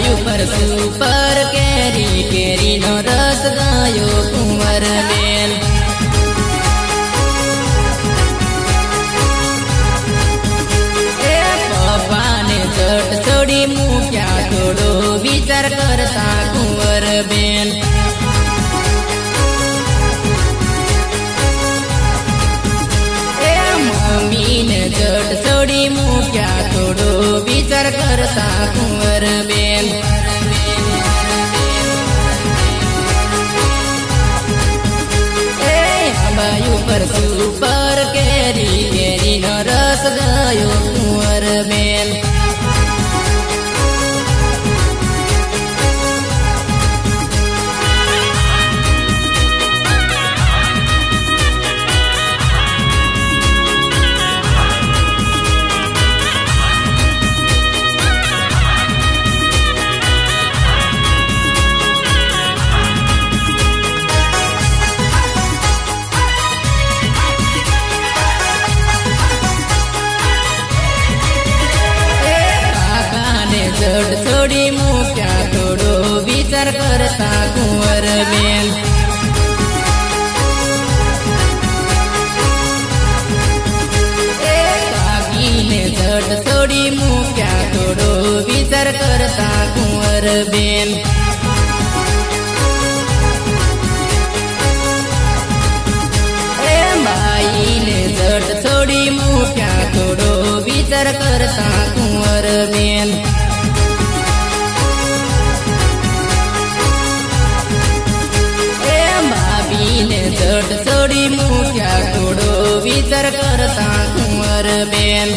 ઉપર સુપર કેરી કેરીનો રસ ગયો કુંવર બેન એ પપ્પાને જટ છોડી મૂક્યા થોડો વિચાર કરતા કુંવર બેન મમ્મીને જટ છોડી મૂક્યા થોડો વિચાર કરતા કુંવર બેન આંબા ઉપર સુપર કેરી કેરીનો રસ ગયો કુંવર બેન જટ છોડી મૂક્યા થોડો વિચાર કરતા કુંવર બેન કાકીને જટ છોડી મૂક્યા થોડો વિચાર કરતા કુંવર બેન બાઈને જટ છોડી મૂક્યા થોડો વિચાર કરતા કુંવર બેન ભાભીને જટ છોડી મૂક્યા થોડો વિચાર કરતા કુંવર બેન